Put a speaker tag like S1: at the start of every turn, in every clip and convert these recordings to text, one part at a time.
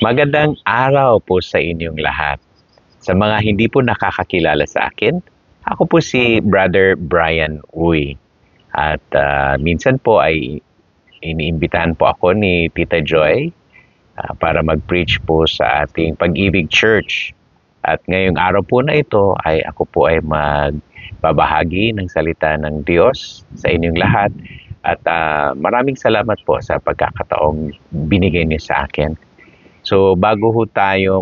S1: Magandang araw po sa inyong lahat. Sa mga hindi po nakakakilala sa akin, ako po si Brother Brian Uy. At minsan po ay iniimbitahan po ako ni Tita Joy para mag-preach po sa ating Pag-ibig Church. At ngayong araw po na ito ay ako po ay magbabahagi ng salita ng Diyos sa inyong lahat. At maraming salamat po sa pagkakataong binigay niyo sa akin. So bago ho tayo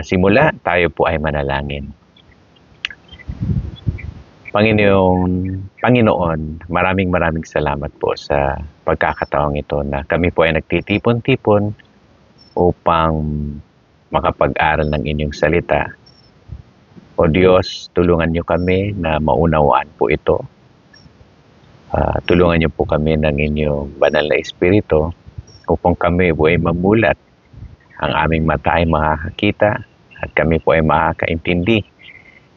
S1: simula, tayo po ay manalangin. Panginoon, maraming salamat po sa pagkakataong ito na kami po ay nagtitipon-tipon upang makapag-aral ng inyong salita. O Diyos, tulungan niyo kami na maunawaan po ito. Tulungan niyo po kami ng inyong banal na espiritu upang kami po ay mamulat. Ang aming mata ay makakakita at kami po ay makakaintindi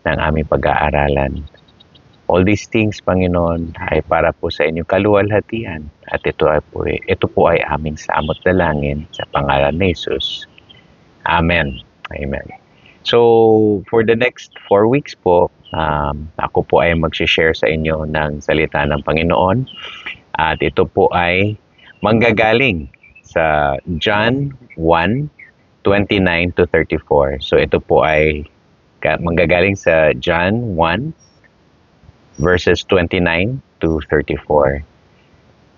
S1: ng aming pag-aaralan. All these things, Panginoon, ay para po sa inyong kaluwalhatian at ito po ay aming samot dalangin sa pangalan ni Jesus. Amen. Amen. So, for the next 4 weeks po, ako po ay mag-share sa inyo ng salita ng Panginoon at ito po ay manggagaling sa John 1:29 to 34. So ito po ay manggagaling sa John 1 verses 29 to 34.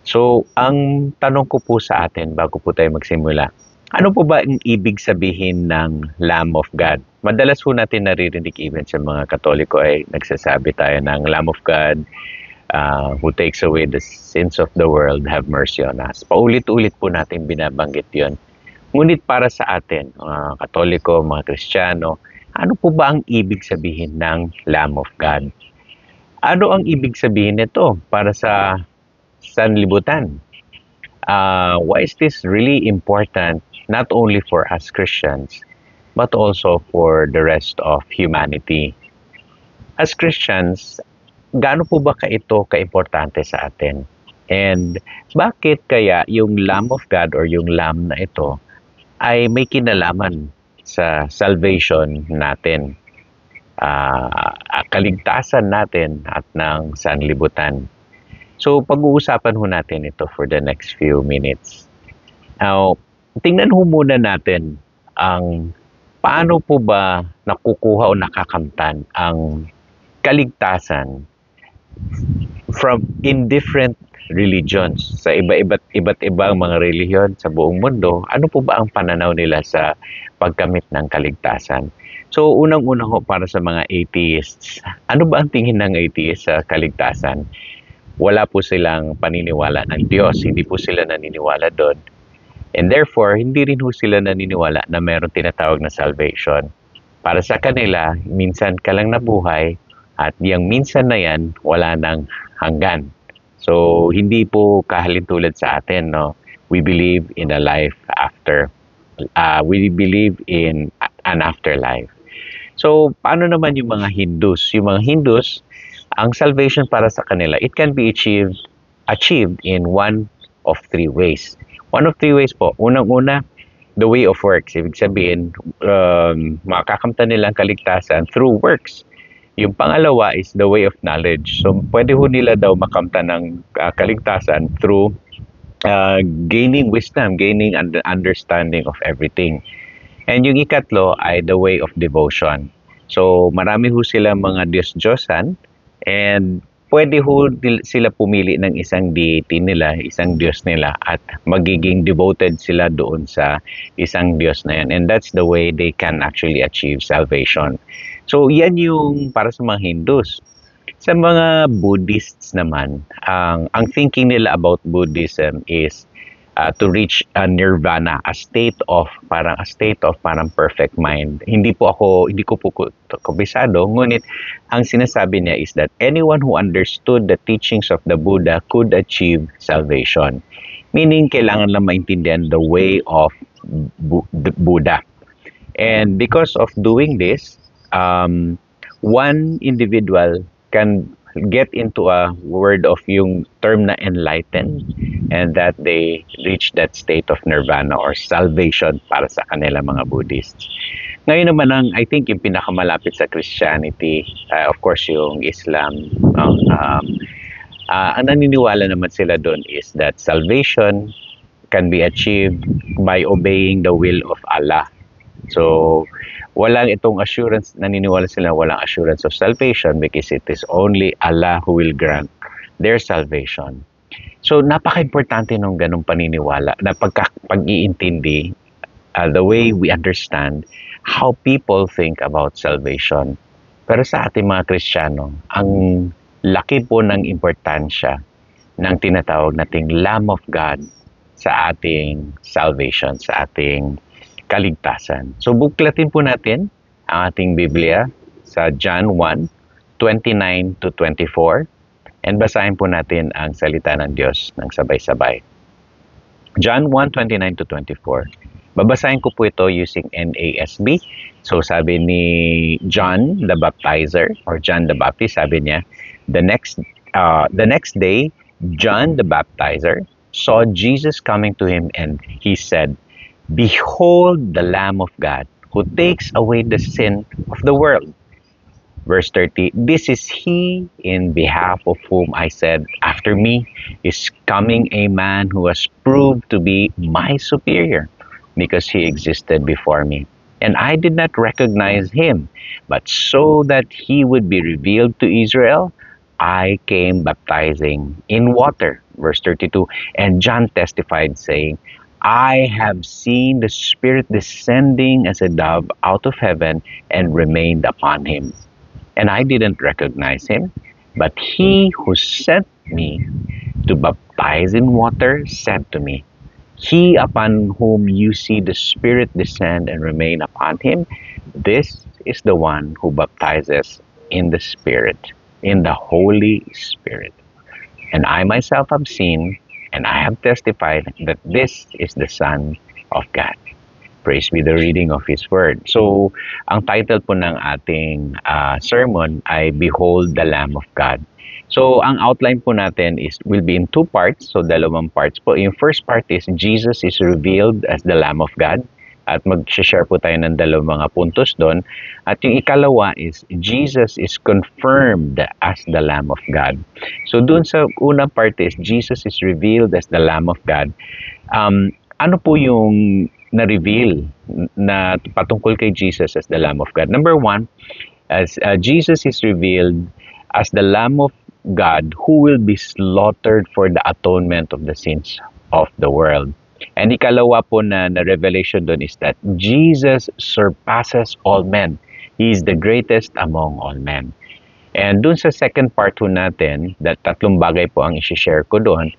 S1: So ang tanong ko po sa atin bago po tayo magsimula, ano po ba ang ibig sabihin ng Lamb of God? Madalas po natin naririnig even sa mga Katoliko ay nagsasabi tayo ng Lamb of God, who takes away the sins of the world, have mercy on us. Paulit-ulit po natin binabanggit yon. Ngunit para sa atin, mga Katoliko, mga Kristiyano, ano po ba ang ibig sabihin ng Lamb of God? Ano ang ibig sabihin nito para sa sanlibutan? Why is this really important not only for us Christians, but also for the rest of humanity? As Christians, gaano po ba ito kaimportante sa atin? And bakit kaya yung Lamb of God or yung Lamb na ito ay may kinalaman sa salvation natin, kaligtasan natin at ng sanlibutan? So pag-uusapan ho natin ito for the next few minutes. Now, tingnan ho muna natin ang paano po ba nakukuha o nakakamtan ang kaligtasan from in different religions, sa iba't ibang mga relihiyon sa buong mundo. Ano po ba ang pananaw nila sa pagkamit ng kaligtasan? So unang-una ho para sa mga atheists, ano ba ang tingin ng atheist sa kaligtasan? Wala po silang paniniwala ng Diyos, hindi po sila naniniwala doon. And therefore, hindi rin ho sila naniniwala na mayroong tinatawag na salvation. Para sa kanila, minsan ka lang nabuhay, at yung minsan na yan, wala nang hanggan. So, hindi po kahalintulad sa atin, no? We believe in a life after. We believe in an afterlife. So, paano naman yung mga Hindus? Yung mga Hindus, ang salvation para sa kanila, it can be achieved in one of 3 ways. One of 3 ways po. Unang-una, the way of works. Ibig sabihin, makakamtan nilang kaligtasan through works. Yung pangalawa is the way of knowledge. So, pwede ho nila daw makamtan ng kaligtasan through gaining wisdom, gaining understanding of everything. And yung ikatlo ay the way of devotion. So, marami ho sila mga Diyos-Diyosan and pwede ho sila pumili ng isang deity nila, isang Diyos nila at magiging devoted sila doon sa isang Diyos na yan. And that's the way they can actually achieve salvation. So, yan yung para sa mga Hindus. Sa mga Buddhists naman, ang thinking nila about Buddhism is to reach a nirvana, a state of parang perfect mind. Hindi ko po kabisado, ngunit ang sinasabi niya is that anyone who understood the teachings of the Buddha could achieve salvation. Meaning, kailangan lang maintindihan the way of the Buddha. And because of doing this, one individual can get into a word of yung term na enlightened, and that they reach that state of nirvana or salvation para sa kanila mga Buddhists. Ngayon naman I think yung pinakamalapit sa Christianity, of course yung Islam, ang naniniwala naman sila doon is that salvation can be achieved by obeying the will of Allah. So, walang itong assurance, naniniwala sila walang assurance of salvation because it is only Allah who will grant their salvation. So, napaka-importante nung ganong paniniwala na pag-iintindi, the way we understand how people think about salvation. Pero sa ating mga Kristiyano, ang laki po ng importansya ng tinatawag nating Lamb of God sa ating salvation, sa ating kaligtasan. So buklatin po natin ang ating Biblia sa John 1:29 to 24 and basahin po natin ang salita ng Diyos ng sabay-sabay. John 1:29 to 24. Babasahin ko po ito using NASB. So sabi ni John the Baptizer or John the Baptist, sabi niya, the next day, John the Baptizer saw Jesus coming to him and he said, "Behold the Lamb of God who takes away the sin of the world." Verse 30, "This is he in behalf of whom I said, after me is coming a man who has proved to be my superior because he existed before me. And I did not recognize him, but so that he would be revealed to Israel, I came baptizing in water." Verse 32, "And John testified, saying, I have seen the Spirit descending as a dove out of heaven and remained upon him. And I didn't recognize him, but he who sent me to baptize in water said to me, He upon whom you see the Spirit descend and remain upon him, this is the one who baptizes in the Spirit, in the Holy Spirit. And I myself have seen, and I have testified that this is the Son of God." Praise be the reading of His Word. So, ang title po ng ating sermon ay Behold the Lamb of God. So, ang outline po natin will be in two parts. So, dalawang parts po. Yung first part is Jesus is revealed as the Lamb of God. At mag-share po tayo ng dalawang mga puntos doon. At yung ikalawa is Jesus is confirmed as the Lamb of God. So doon sa unang part is Jesus is revealed as the Lamb of God. Ano po yung na-reveal na patungkol kay Jesus as the Lamb of God? Number one, as Jesus is revealed as the Lamb of God who will be slaughtered for the atonement of the sins of the world. And ikalawa po na revelation doon is that Jesus surpasses all men. He is the greatest among all men. And doon sa second part po natin, that tatlong bagay po ang isi-share ko doon.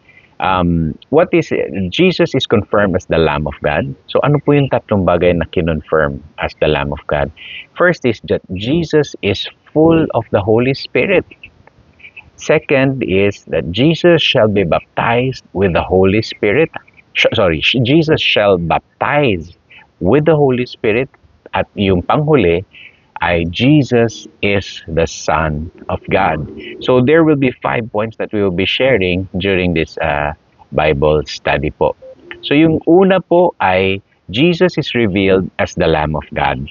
S1: What is Jesus is confirmed as the Lamb of God. So ano po yung tatlong bagay na kinonfirm as the Lamb of God? First is that Jesus is full of the Holy Spirit. Second is that Jesus shall be baptized with the Holy Spirit. Jesus shall baptize with the Holy Spirit. At yung panghuli ay Jesus is the Son of God. So there will be 5 points that we will be sharing during this Bible study po. So yung una po ay Jesus is revealed as the Lamb of God.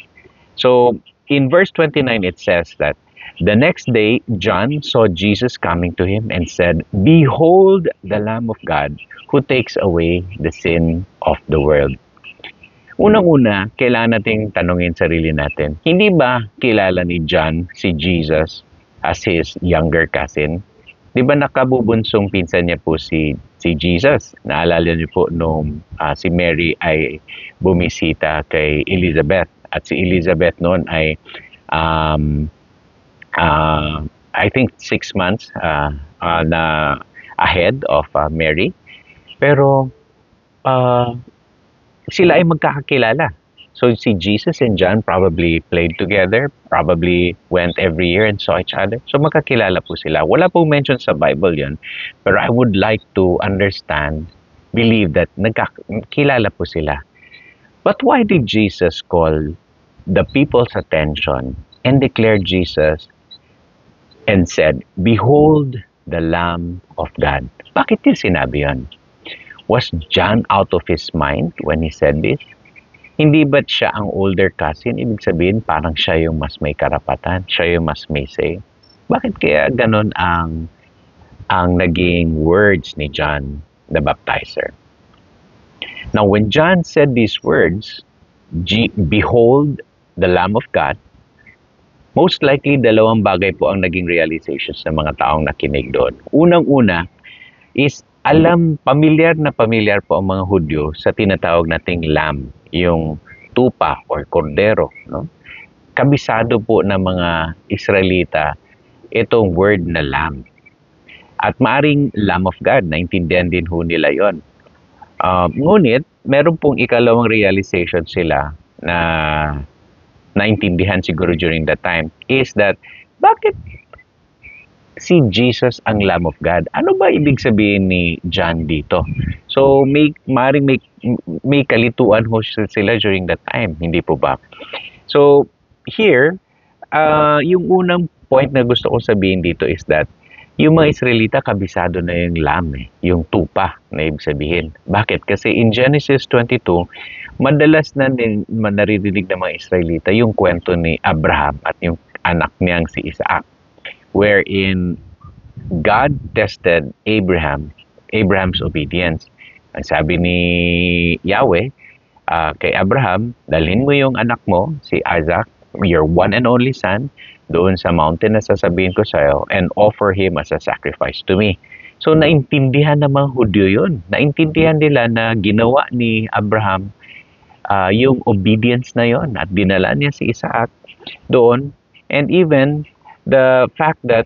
S1: So in verse 29 it says that the next day John saw Jesus coming to him and said, "Behold the Lamb of God who takes away the sin of the world." Unang-una, kailangan nating tanungin sarili natin, hindi ba kilala ni John si Jesus as his younger cousin? Di ba nakabubunsong pinsan niya po si Jesus? Naalala niyo po nung si Mary ay bumisita kay Elizabeth. At si Elizabeth noon ay I think 6 months na ahead of Mary. Pero sila ay magkakakilala. So si Jesus and John probably played together, probably went every year and saw each other. So magkakilala po sila. Wala pong mention sa Bible yun. Pero I would like to understand, believe that nagkakilala po sila. But why did Jesus call the people's attention and declare Jesus and said, "Behold the Lamb of God." Bakit niya sinabi yun? Was John out of his mind when he said this? Hindi ba't siya ang older cousin? Ibig sabihin, parang siya yung mas may karapatan, siya yung mas may say. Bakit kaya ganon ang naging words ni John the Baptizer? Now, when John said these words, "Behold the Lamb of God," most likely dalawang bagay po ang naging realizations ng mga taong nakinig doon. Unang-una is pamilyar na pamilyar po ang mga Hudyo sa tinatawag nating lamb, yung tupa or kordero, no? Kabisado po ng mga Israelita itong word na lamb. At maaring Lamb of God, naintindihan din ho nila yon. Ngunit, meron pong ikalawang realization sila na naintindihan siguro during that time is that, bakit si Jesus ang Lamb of God? Ano ba ibig sabihin ni John dito? So, maring may kalituan ho sila during that time, hindi po ba? So, here, yung unang point na gusto ko sabihin dito is that yung mga Israelita, kabisado na yung lamb, yung tupa na ibig sabihin. Bakit? Kasi in Genesis 22, madalas na naririnig ng mga Israelita yung kwento ni Abraham at yung anak niyang si Isaac, wherein God tested Abraham's obedience. Ang sabi ni Yahweh kay Abraham, dalhin mo yung anak mo, si Isaac, your one and only son, doon sa mountain na sasabihin ko sa'yo, and offer him as a sacrifice to me. So, naintindihan ng mga Hudyo yun. Naintindihan nila na ginawa ni Abraham yung obedience na yon at dinala niya si Isaac doon. And even the fact that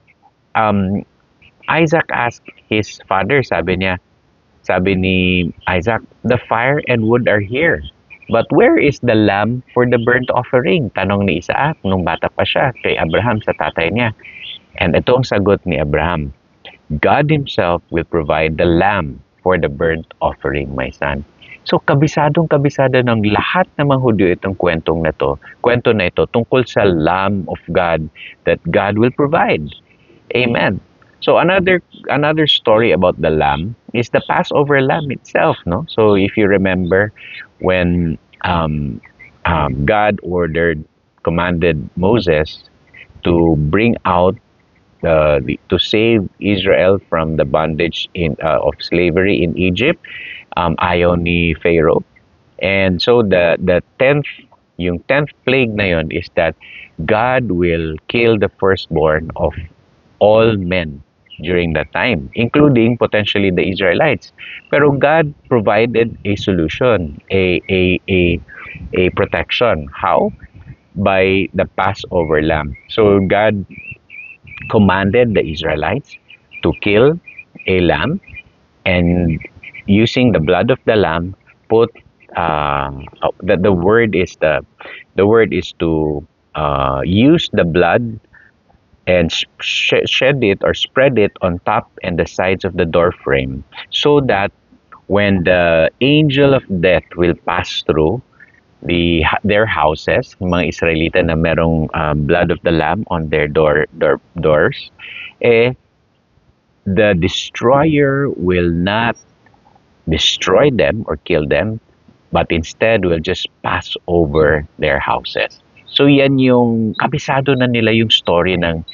S1: Isaac asked his father, sabi ni Isaac, "The fire and wood are here, but where is the lamb for the burnt offering?" Tanong ni Isaac nung bata pa siya kay Abraham sa tatay niya. And ito ang sagot ni Abraham, "God himself will provide the lamb for the burnt offering, my son." So, kabisado ng lahat ng mga Hudyo itong kwento na ito tungkol sa Lamb of God that God will provide. Amen. So, another story about the lamb is the Passover lamb itself, no? So, if you remember when God commanded Moses to bring out to save Israel from the bondage of slavery in Egypt, ayaw ni Pharaoh. And so the 10th plague na yon is that God will kill the firstborn of all men during that time, including potentially the Israelites. Pero God provided a solution, a protection. How? By the Passover lamb. So God commanded the Israelites to kill a lamb, and using the blood of the lamb, put the word is to use the blood and shed it or spread it on top and the sides of the door frame, so that when the angel of death will pass through their houses, mga Israelita na merong blood of the lamb on their doors, the destroyer will not destroy them or kill them, but instead will just pass over their houses. So yan yung kabisado na nila yung story ng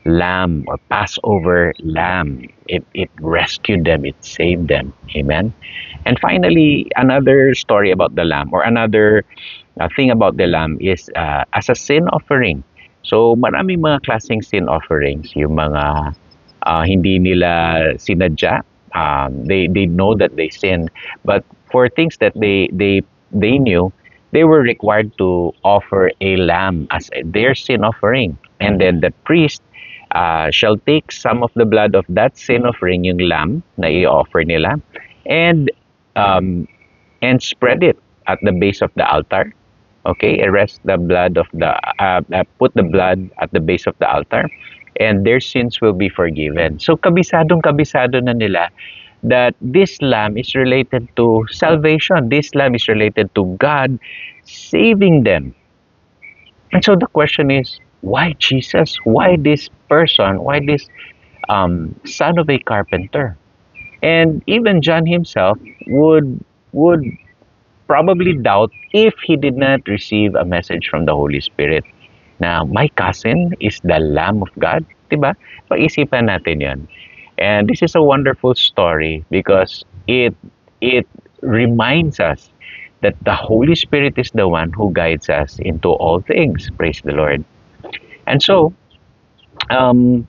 S1: lamb or Passover lamb. It rescued them, it saved them. Amen. And finally, another story about the lamb, or another thing about the lamb is as a sin offering. So maraming mga klaseng sin offerings, yung mga hindi nila sinadya. They know that they sinned, but for things that they knew, they were required to offer a lamb as their sin offering. And then the priest shall take some of the blood of that sin offering, yung lamb na i-offer nila, and spread it at the base of the altar. Okay, arrest the blood of put the blood at the base of the altar, and their sins will be forgiven. So kabisado na nila that this lamb is related to salvation. This lamb is related to God saving them. And so the question is, why Jesus? Why this person? Why this son of a carpenter? And even John himself would probably doubt if he did not receive a message from the Holy Spirit na my cousin is the Lamb of God, 'di ba? Pag-isipan natin 'yon. And this is a wonderful story because it reminds us that the Holy Spirit is the one who guides us into all things. Praise the Lord. And so, um,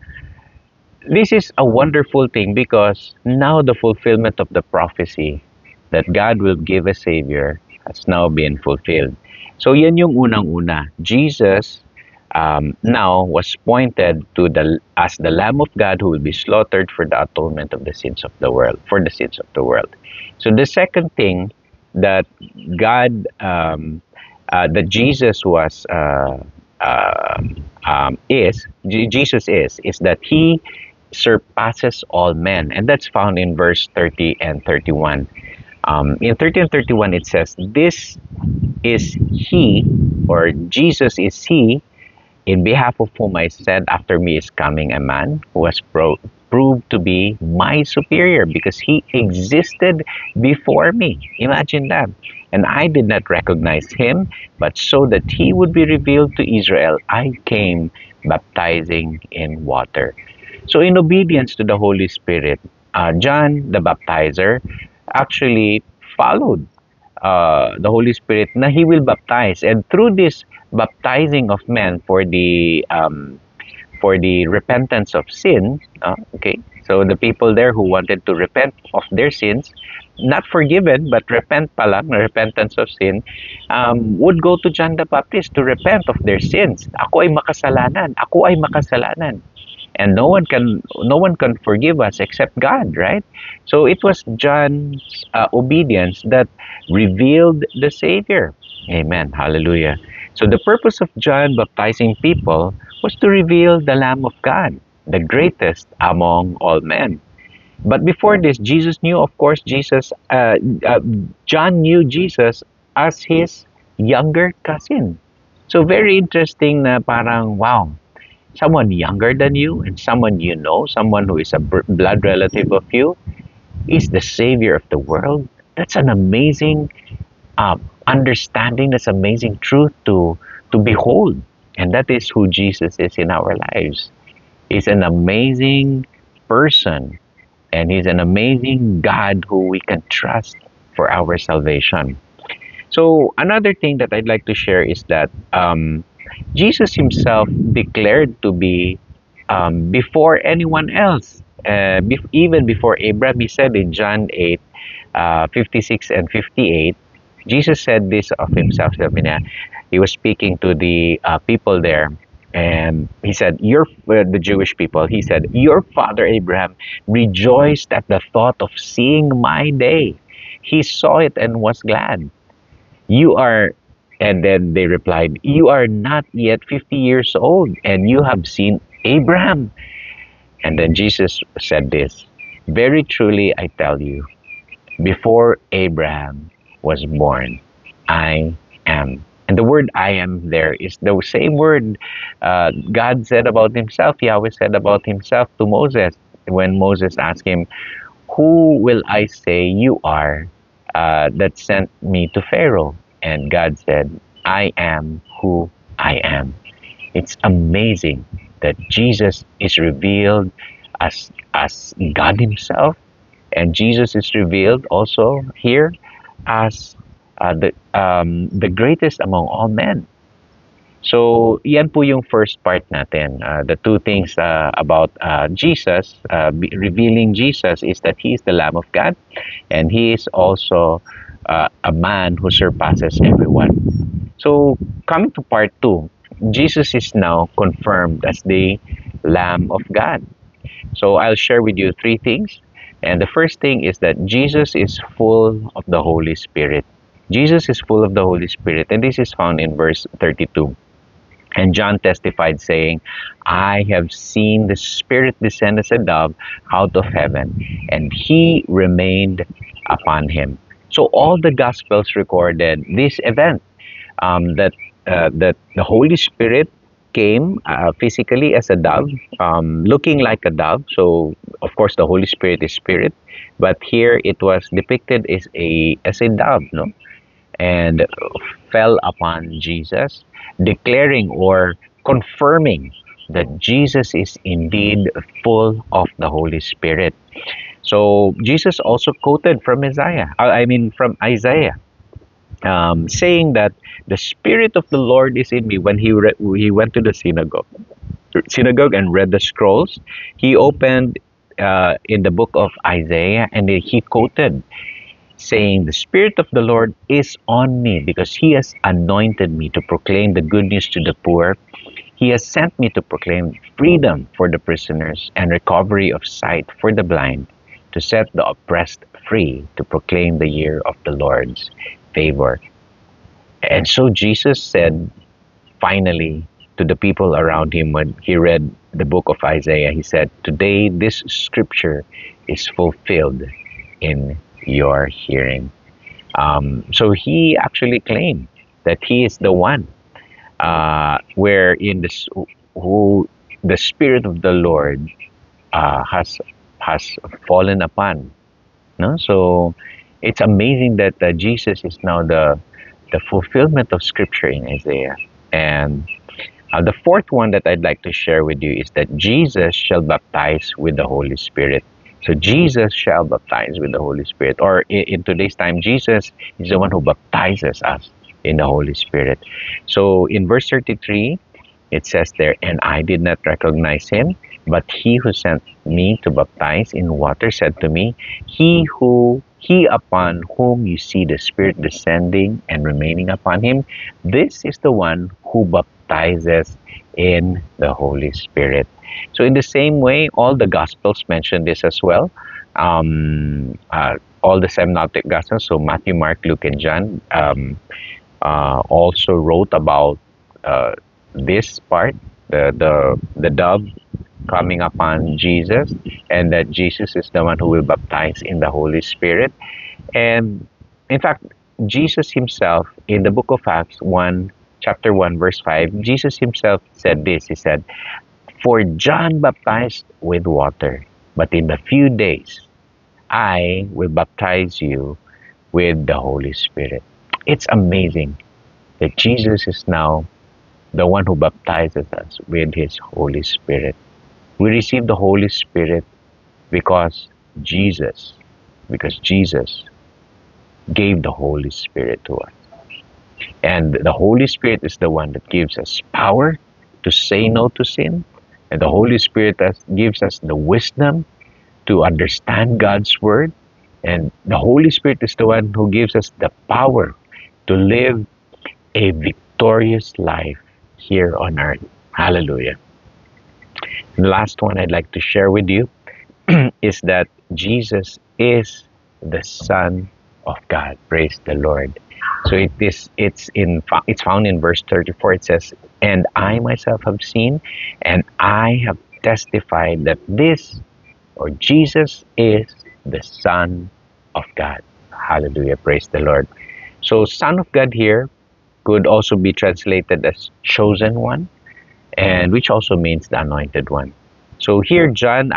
S1: this is a wonderful thing because now the fulfillment of the prophecy that God will give a Savior has now been fulfilled. So yan yung unang-una. Jesus now was pointed to the as the Lamb of God who will be slaughtered for the atonement of the sins of the world, for the sins of the world. So the second thing that God that Jesus was Jesus is that he surpasses all men, and that's found in verse 30 and 31. In 30 and 31 it says, this is he, or Jesus is he, in behalf of whom I said, after me is coming a man who has proved to be my superior because he existed before me. Imagine that. And I did not recognize him, but so that he would be revealed to Israel, I came baptizing in water. So in obedience to the Holy Spirit, John the baptizer actually followed the Holy Spirit na he will baptize. And through this baptizing of men for the repentance of sin, okay, so the people there who wanted to repent of their sins, not forgiven, but repent palang, repentance of sin, would go to John the Baptist to repent of their sins. Ako ay makasalanan. Ako ay makasalanan. And no one can forgive us except God, right? So it was John's obedience that revealed the Savior. Amen. Hallelujah. So the purpose of John baptizing people was to reveal the Lamb of God, the greatest among all men. But before this, Jesus knew, of course, John knew Jesus as his younger cousin. So very interesting na parang, wow, someone younger than you and someone you know, someone who is a blood relative of you, is the Savior of the world. That's an amazing understanding. That's amazing truth to behold, and that is who Jesus is in our lives. He's an amazing person, and he's an amazing God who we can trust for our salvation. So another thing that I'd like to share is that Jesus himself declared to be before anyone else, even before Abraham. He said in John 8, 56 and 58, Jesus said this of himself. Sabi niya, he was speaking to the people there, and he said, the Jewish people, he said, your father Abraham rejoiced at the thought of seeing my day. He saw it and was glad. You are, and then they replied, you are not yet 50 years old, and you have seen Abraham. And then Jesus said this, very truly I tell you, before Abraham was born, I am. And the word I am there is the same word God said about himself, Yahweh said about himself to Moses when Moses asked him, who will I say you are that sent me to Pharaoh? And God said, I am who I am. It's amazing that Jesus is revealed as God himself, and Jesus is revealed also here as the greatest among all men. So, yan po yung first part natin. The two things about Jesus, revealing Jesus, is that he is the Lamb of God, and he is also a man who surpasses everyone. So, coming to part two, Jesus is now confirmed as the Lamb of God. So, I'll share with you three things. And the first thing is that Jesus is full of the Holy Spirit. Jesus is full of the Holy Spirit, and this is found in verse 32. And John testified, saying, I have seen the Spirit descend as a dove out of heaven, and he remained upon him. So all the Gospels recorded this event, that the Holy Spirit came physically as a dove, looking like a dove. So, of course, the Holy Spirit is spirit, but here it was depicted as a dove, no, and fell upon Jesus, declaring or confirming that Jesus is indeed full of the Holy Spirit. So Jesus also quoted from from Isaiah, saying that the Spirit of the Lord is in me. When he went to the synagogue and read the scrolls, he opened in the book of Isaiah, and he quoted, saying, "The Spirit of the Lord is on me because He has anointed me to proclaim the good news to the poor. He has sent me to proclaim freedom for the prisoners and recovery of sight for the blind, to set the oppressed free, to proclaim the year of the Lord's favor." And so Jesus said, finally, to the people around him when he read the book of Isaiah, he said, "Today this scripture is fulfilled in your hearing." So he actually claimed that he is the one where in this who the Spirit of the Lord has fallen upon. No, so it's amazing that Jesus is now the fulfillment of Scripture in Isaiah. And the fourth one that I'd like to share with you is that Jesus shall baptize with the Holy Spirit. So Jesus shall baptize with the Holy Spirit. Or in today's time, Jesus is the one who baptizes us in the Holy Spirit. So in verse 33, it says there, "And I did not recognize him, but he who sent me to baptize in water said to me, he upon whom you see the Spirit descending and remaining upon him, this is the one who baptizes in the Holy Spirit." So in the same way, all the Gospels mention this as well. All the synoptic Gospels, so Matthew, Mark, Luke, and John, also wrote about this part, the dove coming upon Jesus, and that Jesus is the one who will baptize in the Holy Spirit. And in fact, Jesus himself, in the book of Acts 1, chapter 1, verse 5, Jesus himself said this. He said, "For John baptized with water, but in a few days I will baptize you with the Holy Spirit." It's amazing that Jesus is now the one who baptizes us with his Holy Spirit. We receive the Holy Spirit because Jesus gave the Holy Spirit to us. And the Holy Spirit is the one that gives us power to say no to sin. And the Holy Spirit gives us the wisdom to understand God's Word. And the Holy Spirit is the one who gives us the power to live a victorious life here on earth. Hallelujah. And the last one I'd like to share with you is that Jesus is the Son of God. Praise the Lord. So it's found in verse 34. It says, "And I myself have seen, and I have testified that this," or Jesus, "is the Son of God." Hallelujah. Praise the Lord. So Son of God here could also be translated as chosen one, and which also means the anointed one. So here John,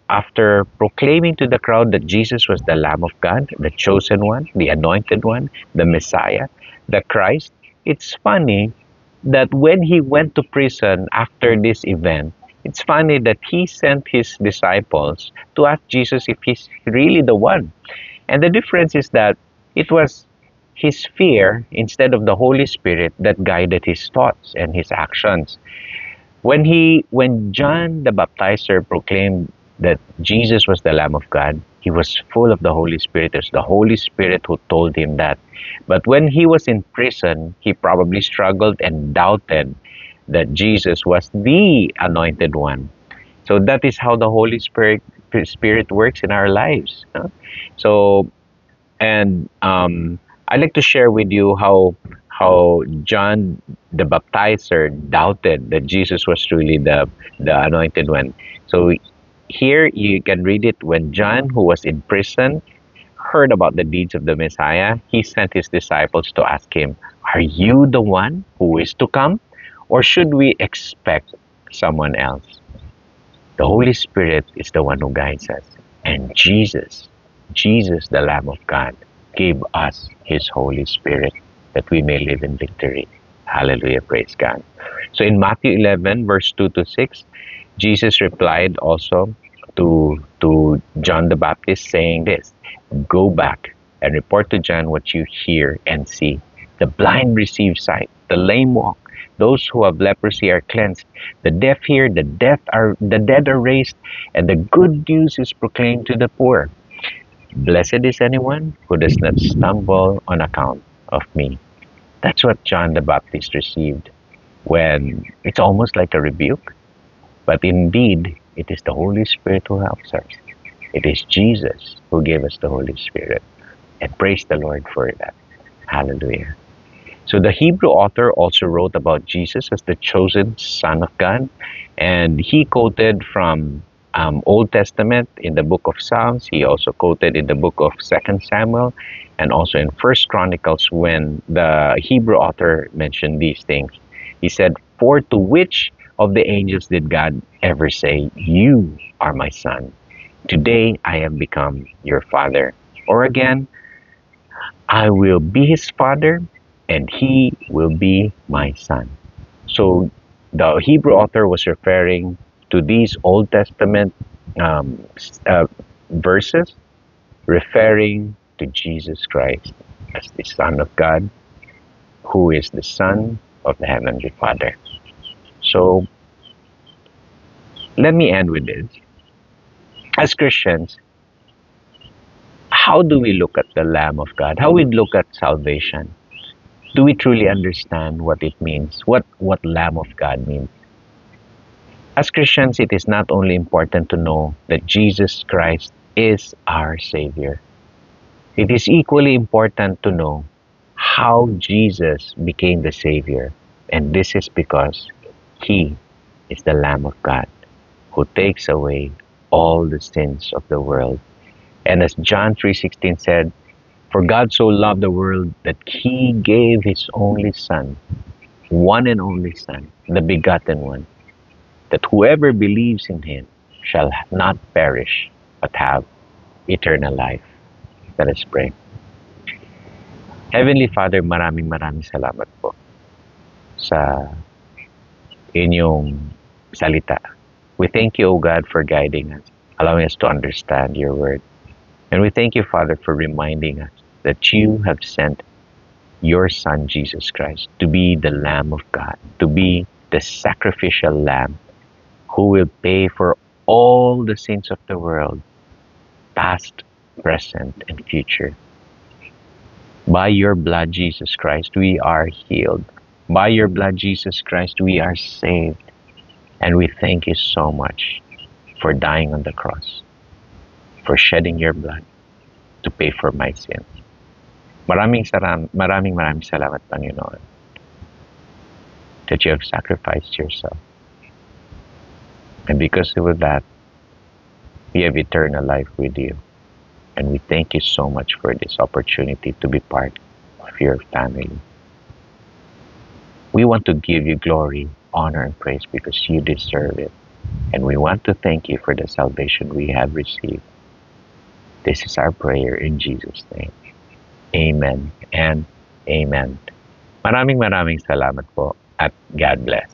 S1: after proclaiming to the crowd that Jesus was the Lamb of God, the chosen one, the anointed one, the Messiah, the Christ, it's funny that when he went to prison after this event, it's funny that he sent his disciples to ask Jesus if he's really the one. And the difference is that it was his fear instead of the Holy Spirit that guided his thoughts and his actions. When John the Baptizer proclaimed that Jesus was the Lamb of God, he was full of the Holy Spirit. It was the Holy Spirit who told him that. But when he was in prison, he probably struggled and doubted that Jesus was the anointed one. So that is how the Holy Spirit works in our lives. So, and I'd like to share with you how John the Baptizer doubted that Jesus was truly the anointed one. So here you can read it. When John, who was in prison, heard about the deeds of the Messiah, he sent his disciples to ask him, "Are you the one who is to come, Or should we expect someone else? The Holy Spirit is the one who guides us. And Jesus, the Lamb of God, gave us His Holy Spirit that we may live in victory. Hallelujah, praise God. So in Matthew 11, verse 2 to 6, Jesus replied also to John the Baptist, saying this, "Go back and report to John what you hear and see. The blind receive sight, the lame walk, those who have leprosy are cleansed, the deaf hear, the dead are raised, and the good news is proclaimed to the poor. Blessed is anyone who does not stumble on account of me." That's what John the Baptist received when it's almost like a rebuke. But indeed, it is the Holy Spirit who helps us. It is Jesus who gave us the Holy Spirit. And praise the Lord for that. Hallelujah. So the Hebrew author also wrote about Jesus as the chosen Son of God. And he quoted from Old Testament in the book of Psalms. He also quoted in the book of 2 Samuel and also in First Chronicles when the Hebrew author mentioned these things. He said, "For to which of the angels did God ever say, 'You are my son. Today I have become your father'? Or again, 'I will be his father and he will be my son.'" So the Hebrew author was referring to these Old Testament verses, referring to Jesus Christ as the Son of God, who is the Son of the Heavenly Father. So let me end with this. As Christians, how do we look at the Lamb of God? How we look at salvation? Do we truly understand what it means? What Lamb of God means? As Christians, it is not only important to know that Jesus Christ is our Savior. It is equally important to know how Jesus became the Savior. And this is because He is the Lamb of God who takes away all the sins of the world. And as John 3:16 said, "For God so loved the world that He gave His only Son, one and only Son, the begotten one, that whoever believes in Him shall not perish, but have eternal life." Let us pray. Heavenly Father, maraming salamat po sa inyong salita. We thank you, O God, for guiding us, allowing us to understand your word. And we thank you, Father, for reminding us that you have sent your Son, Jesus Christ, to be the Lamb of God, to be the sacrificial Lamb who will pay for all the sins of the world, past, present, and future. By your blood, Jesus Christ, we are healed. By your blood, Jesus Christ, we are saved. And we thank you so much for dying on the cross, for shedding your blood to pay for my sins. Maraming salamat, Panginoon, that you have sacrificed yourself. And because of that, we have eternal life with you. And we thank you so much for this opportunity to be part of your family. We want to give you glory, honor, and praise because you deserve it. And we want to thank you for the salvation we have received. This is our prayer in Jesus' name. Amen and amen. Maraming salamat po at God bless.